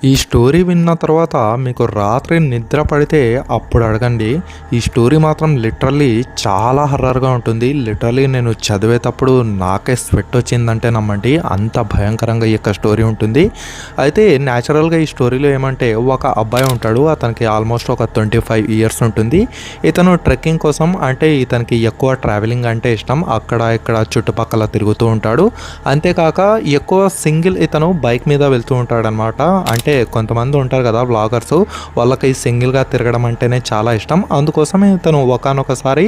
ఈ స్టోరీ విన్న తర్వాత మీకు రాత్రి నిద్ర పడితే అప్పుడు అడగండి. ఈ స్టోరీ మాత్రం లిటరల్లీ చాలా హర్రర్గా ఉంటుంది. లిటరల్లీ నేను చదివేటప్పుడు నాకే స్వెట్ వచ్చిందంటే నమ్మండి, అంత భయంకరంగా ఈ యొక్క స్టోరీ ఉంటుంది. అయితే న్యాచురల్గా ఈ స్టోరీలో ఏమంటే ఒక అబ్బాయి ఉంటాడు. అతనికి ఆల్మోస్ట్ ఒక 25 ఇయర్స్ ఉంటుంది. ఇతను ట్రెక్కింగ్ కోసం అంటే ఇతనికి ఎక్కువ ట్రావెలింగ్ అంటే ఇష్టం. అక్కడ ఇక్కడ చుట్టుపక్కల తిరుగుతూ ఉంటాడు. అంతేకాక ఎక్కువ సింగిల్ ఇతను బైక్ మీద వెళ్తూ ఉంటాడనమాట. అంటే కొంతమంది ఉంటారు కదా వ్లాగర్స్, వాళ్ళకి సింగిల్గా తిరగడం అంటేనే చాలా ఇష్టం. అందుకోసమే ఇతను ఒకానొకసారి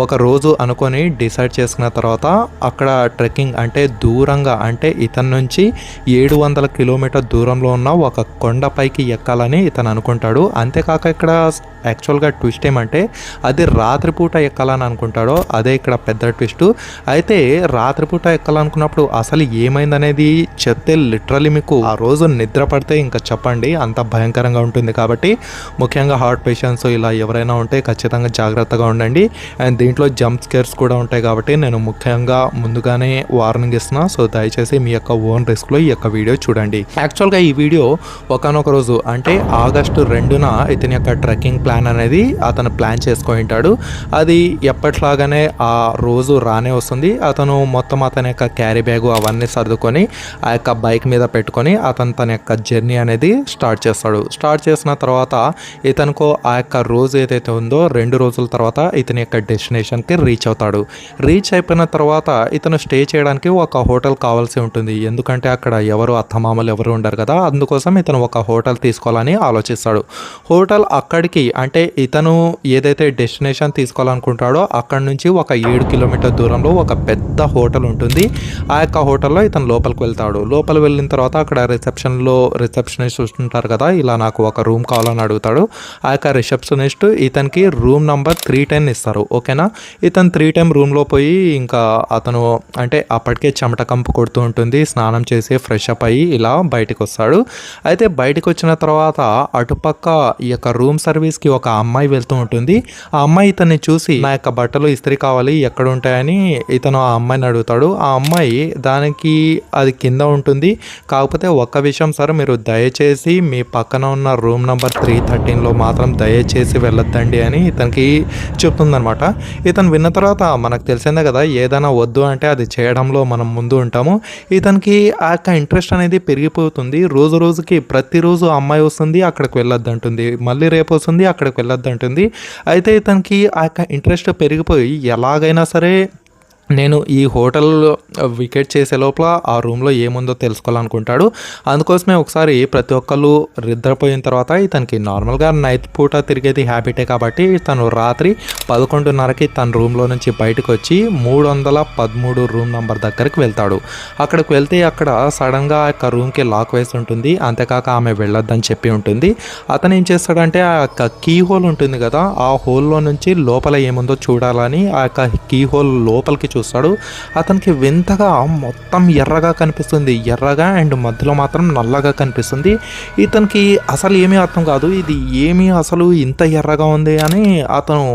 ఒక రోజు అనుకొని డిసైడ్ చేసుకున్న తర్వాత అక్కడ ట్రెక్కింగ్ అంటే దూరంగా అంటే ఇతని నుంచి 700 కిలోమీటర్ దూరంలో ఉన్న ఒక కొండపైకి ఎక్కాలని ఇతను అనుకుంటాడు. అంతేకాక ఇక్కడ యాక్చువల్గా ట్విస్ట్ ఏమంటే అది రాత్రిపూట ఎక్కాలని అనుకుంటాడో అదే ఇక్కడ పెద్ద ట్విస్ట్. అయితే రాత్రిపూట ఎక్కాలనుకున్నప్పుడు అసలు ఏమైందనేది చెప్తే లిటరలీ మీకు ఆ రోజు నిద్ర పడితే ఇంకా చెప్పండి, అంత భయంకరంగా ఉంటుంది. కాబట్టి ముఖ్యంగా హార్ట్ పేషెంట్స్ ఇలా ఎవరైనా ఉంటే ఖచ్చితంగా జాగ్రత్తగా ఉండండి. అండ్ దీంట్లో జంప్ స్కేర్స్ కూడా ఉంటాయి కాబట్టి నేను ముఖ్యంగా ముందుగానే వార్నింగ్ ఇస్తున్నా. సో దయచేసి మీ యొక్క ఓన్ రిస్క్లో ఈ యొక్క వీడియో చూడండి. యాక్చువల్గా ఈ వీడియో ఒకనొక రోజు అంటే ఆగస్టు 2న ఇతని యొక్క ట్రెక్కింగ్ ప్లాన్ అనేది అతను ప్లాన్ చేసుకొని ఉంటాడు. అది ఎప్పట్లాగానే ఆ రోజు రానే వస్తుంది. అతను మొత్తం అతని యొక్క క్యారీ బ్యాగ్ అవన్నీ సర్దుకొని ఆ యొక్క బైక్ మీద పెట్టుకొని అతను తన యొక్క జర్నీ అనేది స్టార్ట్ చేస్తాడు. స్టార్ట్ చేసిన తర్వాత ఇతనుకో ఆ యొక్క రోజు ఏదైతే ఉందో 2 రోజుల తర్వాత ఇతని యొక్క డెస్టినేషన్కి రీచ్ అవుతాడు. రీచ్ అయిపోయిన తర్వాత ఇతను స్టే చేయడానికి ఒక హోటల్ కావాల్సి ఉంటుంది. ఎందుకంటే అక్కడ ఎవరు అత్తమామలు ఎవరు ఉండరు కదా, అందుకోసం ఇతను ఒక హోటల్ తీసుకోవాలని ఆలోచిస్తాడు. హోటల్ అక్కడికి అంటే ఇతను ఏదైతే డెస్టినేషన్ తీసుకోవాలనుకుంటాడో అక్కడ నుంచి ఒక 7 కిలోమీటర్ దూరంలో ఒక పెద్ద హోటల్ ఉంటుంది. ఆ యొక్క హోటల్లో ఇతను లోపలికి వెళ్తాడు. లోపలికి వెళ్ళిన తర్వాత అక్కడ రిసెప్షనిస్ట్ ఉంటారు కదా, ఇలా నాకు ఒక రూమ్ కావాలని అడుగుతాడు. ఆ యొక్క రిసెప్షనిస్ట్ ఇతనికి రూమ్ నంబర్ 310 ఇస్తారు. ఓకేనా, ఇతను 310 రూమ్లో పోయి ఇంకా అతను అంటే అప్పటికే చెమట కంపు కొడుతూ ఉంటుంది. స్నానం చేసి ఫ్రెష్ అప్ అయ్యి ఇలా బయటకు వస్తాడు. అయితే బయటకు వచ్చిన తర్వాత అటుపక్క ఈ యొక్క రూమ్ సర్వీస్కి ఒక అమ్మాయి వెళ్తూ ఉంటుంది. ఆ అమ్మాయి ఇతన్ని చూసి నా యొక్క బట్టలు ఇస్త్రీ కావాలి ఎక్కడ ఉంటాయని ఇతను ఆ అమ్మాయిని అడుగుతాడు. ఆ అమ్మాయి దానికి అది కింద ఉంటుంది. కాకపోతే ఒక్క విషయం సార్, మీరు దయచేసి మీ పక్కన ఉన్న రూమ్ నెంబర్ 313లో మాత్రం దయచేసి వెళ్ళొద్దండి అని ఇతనికి చెప్తుందనమాట. ఇతను విన్న తర్వాత మనకు తెలిసిందే కదా, ఏదైనా వద్దు అంటే అది చేయడంలో మనం ముందు ఉంటాము. ఇతనికి ఆ యొక్క ఇంట్రెస్ట్ అనేది పెరిగిపోతుంది. రోజు రోజుకి ప్రతిరోజు అమ్మాయి వస్తుంది, అక్కడికి వెళ్ళొద్దంటుంది, మళ్ళీ రేపు వస్తుంది, అక్కడికి వెళ్ళొద్దంటుంది. అయితే ఇతనికి ఆ యొక్క ఇంట్రెస్ట్ పెరిగిపోయి ఎలాగైనా సరే నేను ఈ హోటల్ వికెట్ చేసే లోపల ఆ రూమ్లో ఏముందో తెలుసుకోవాలనుకుంటాడు. అందుకోసమే ఒకసారి ప్రతి ఒక్కళ్ళు నిద్రపోయిన తర్వాత ఇతనికి నార్మల్గా నైట్ పూట తిరిగేది హ్యాబిటే కాబట్టి తను రాత్రి 11:30కి తన రూమ్లో నుంచి బయటకు వచ్చి 313 రూమ్ నెంబర్ దగ్గరికి వెళ్తాడు. అక్కడికి వెళ్తే అక్కడ సడన్గా ఆ యొక్క రూమ్కి లాక్ వేసి ఉంటుంది. అంతేకాక ఆమె వెళ్ళొద్దని చెప్పి ఉంటుంది. అతను ఏం చేస్తాడంటే ఆ యొక్క కీ హోల్ ఉంటుంది కదా, ఆ హోల్లో నుంచి లోపల ఏముందో చూడాలని ఆ యొక్క కీ హోల్ లోపలికి చూస్తాడు. అతనికి వింతగా మొత్తం ఎర్రగా కనిపిస్తుంది. ఎర్రగా అండ్ మధ్యలో మాత్రం నల్లగా కనిపిస్తుంది. ఇతనికి అసలు ఏమీ అర్థం కాదు, ఇది ఏమీ అసలు ఇంత ఎర్రగా ఉంది అని అతను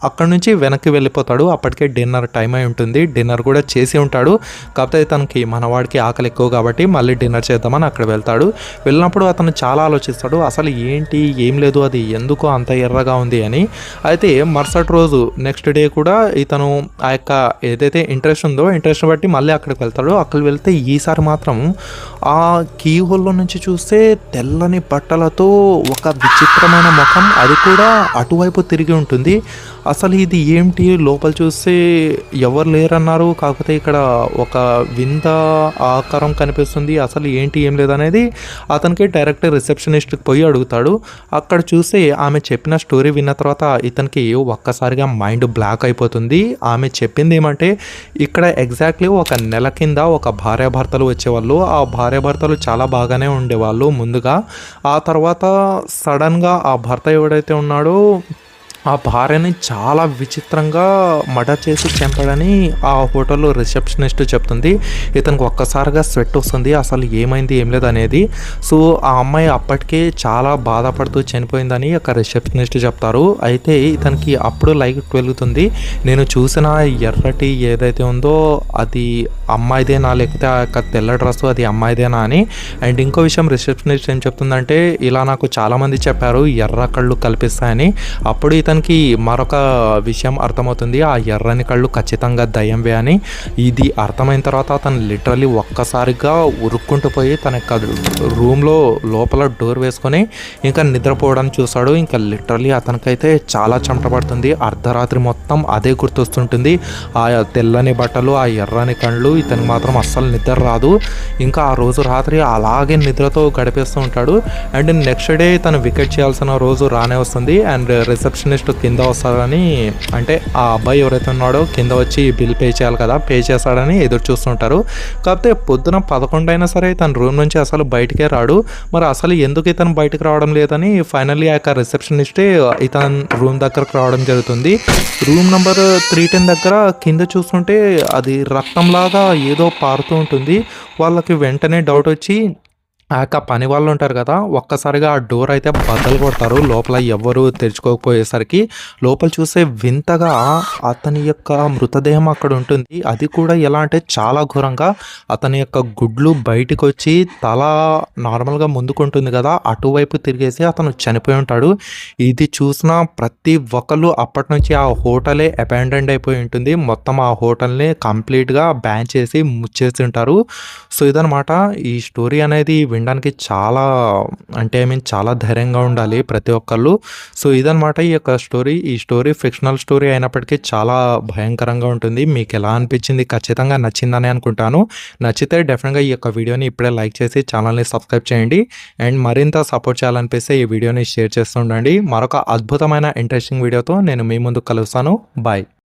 అక్కడి నుంచి వెనక్కి వెళ్ళిపోతాడు. అప్పటికే డిన్నర్ టైం అయి ఉంటుంది. డిన్నర్ కూడా చేసి ఉంటాడు. కాకపోతే ఇతనికి మనవాడికి ఆకలి ఎక్కువ కాబట్టి మళ్ళీ డిన్నర్ చేద్దామని అక్కడ వెళ్తాడు. వెళ్ళినప్పుడు అతను చాలా ఆలోచిస్తాడు, అసలు ఏంటి ఏం లేదు, అది ఎందుకు అంత ఎర్రగా ఉంది అని. అయితే మరుసటి రోజు నెక్స్ట్ డే కూడా ఇతను ఆ యొక్క ఏదైతే ఇంట్రెస్ట్ ఉందో ఇంట్రెస్ట్ బట్టి మళ్ళీ అక్కడికి వెళ్తాడు. అక్కడికి వెళ్తే ఈసారి మాత్రం ఆ కీ హోల్లో నుంచి చూస్తే తెల్లని బట్టలతో ఒక విచిత్రమైన ముఖం, అది కూడా అటువైపు తిరిగి ఉంటుంది. అసలు ఇది ఏంటి, లోపల చూస్తే ఎవరు లేరన్నారు, కాకపోతే ఇక్కడ ఒక వింత ఆకారం కనిపిస్తుంది, అసలు ఏంటి ఏం లేదనేది అతనికి డైరెక్ట్ రిసెప్షనిస్ట్కి పోయి అడుగుతాడు. అక్కడ చూస్తే ఆమె చెప్పిన స్టోరీ విన్న తర్వాత ఇతనికి ఒక్కసారిగా మైండ్ బ్లాక్ అయిపోతుంది. ఆమె చెప్పింది ఏమంటే ఇక్కడ ఎగ్జాక్ట్లీ ఒక నెల కింద ఒక భార్యాభర్తలు వచ్చేవాళ్ళు. ఆ భార్యాభర్తలు చాలా బాగానే ఉండేవాళ్ళు ముందుగా. ఆ తర్వాత సడన్గా ఆ భర్త ఎవడైతే ఉన్నాడో ఆ భార్యని చాలా విచిత్రంగా మర్డర్ చేసి చంపాడని ఆ హోటల్లో రిసెప్షనిస్ట్ చెప్తుంది. ఇతనికి ఒక్కసారిగా స్వెట్ వస్తుంది, అసలు ఏమైంది ఏం లేదు అనేది. సో ఆ అమ్మాయి అప్పటికే చాలా బాధపడుతూ చనిపోయిందని ఒక రిసెప్షనిస్ట్ చెప్తారు. అయితే ఇతనికి అప్పుడు లైట్ వెలుగుతుంది, నేను చూసిన ఎర్రటి ఏదైతే ఉందో అది అమ్మాయిదేనా లేకపోతే ఆ యొక్క తెల్ల డ్రెస్ అది అమ్మాయిదేనా అని. అండ్ ఇంకో విషయం రిసెప్షనిస్ట్ ఏం చెప్తుందంటే, ఇలా నాకు చాలామంది చెప్పారు ఎర్ర కళ్ళు కల్పిస్తాయని. అప్పుడు ఇతనికి మరొక విషయం అర్థమవుతుంది, ఆ ఎర్రని కళ్ళు ఖచ్చితంగా దయ్యంవే అని. ఇది అర్థమైన తర్వాత అతను లిటరలీ ఒక్కసారిగా ఉరుక్కుంటూ పోయి తన యొక్క రూమ్లో లోపల డోర్ వేసుకొని ఇంకా నిద్రపోవడానికి చూస్తాడు. ఇంకా లిటరలీ అతనికైతే చాలా చెమట పడుతుంది, అర్ధరాత్రి మొత్తం అదే గుర్తొస్తుంటుంది. ఆ తెల్లని బట్టలు, ఆ ఎర్రని కళ్ళు, ఇతనికి మాత్రం అస్సలు నిద్ర రాదు. ఇంకా ఆ రోజు రాత్రి అలాగే నిద్రతో గడిపేస్తూ ఉంటాడు. అండ్ నెక్స్ట్ డే తను వికెట్ చేయాల్సిన రోజు రానే వస్తుంది. అండ్ రిసెప్షనిస్ట్ కింద వస్తాడని, అంటే ఆ అబ్బాయి ఎవరైతే ఉన్నాడో కింద వచ్చి బిల్ పే చేయాలి కదా, పే చేస్తాడని ఎదురు చూస్తుంటారు. కాకపోతే పొద్దున 11 అయినా సరే తన రూమ్ నుంచి అసలు బయటికే రాడు. మరి అసలు ఎందుకు ఇతను బయటకు రావడం లేదని ఫైనల్లీ ఆ యొక్క రిసెప్షనిస్టే ఇతను రూమ్ దగ్గరకు రావడం జరుగుతుంది. రూమ్ నెంబర్ 310 దగ్గర కింద చూస్తుంటే అది రక్తంలాగా ఏదో పారుతూ ఉంటుంది. వాళ్ళకి వెంటనే డౌట్ వచ్చి ఆ యొక్క పని వాళ్ళు ఉంటారు కదా, ఒక్కసారిగా ఆ డోర్ అయితే బద్దలు కొడతారు. లోపల ఎవ్వరూ తెరుచుకోకపోయేసరికి లోపల చూస్తే వింతగా అతని యొక్క మృతదేహం అక్కడ ఉంటుంది. అది కూడా ఎలా అంటే చాలా ఘోరంగా అతని యొక్క గుడ్లు బయటికి వచ్చి తల నార్మల్గా ముందుకుంటుంది కదా, అటువైపు తిరిగేసి అతను చనిపోయి ఉంటాడు. ఇది చూసిన ప్రతి ఒక్కళ్ళు అప్పటి నుంచి ఆ హోటలే అబాండన్డ్ అయిపోయి ఉంటుంది. మొత్తం ఆ హోటల్ని కంప్లీట్గా బ్యాన్ చేసి ముచ్చేసి ఉంటారు. సో ఇదనమాట ఈ స్టోరీ అనేది. వినడానికి చాలా అంటే చాలా ధైర్యంగా ఉండాలి ప్రతి ఒక్కళ్ళు. సో ఇదనమాట ఈ యొక్క స్టోరీ. ఈ స్టోరీ ఫిక్షనల్ స్టోరీ అయినప్పటికీ చాలా భయంకరంగా ఉంటుంది. మీకు ఎలా అనిపించింది? ఖచ్చితంగా నచ్చిందని అనుకుంటాను. నచ్చితే డెఫినెట్గా ఈ యొక్క వీడియోని ఇప్పుడే లైక్ చేసి ఛానల్ని సబ్స్క్రైబ్ చేయండి. అండ్ మరింత సపోర్ట్ చేయాలనిపిస్తే ఈ వీడియోని షేర్ చేస్తూ ఉండండి. మరొక అద్భుతమైన ఇంట్రెస్టింగ్ వీడియోతో నేను మీ ముందు కలుస్తాను. బాయ్.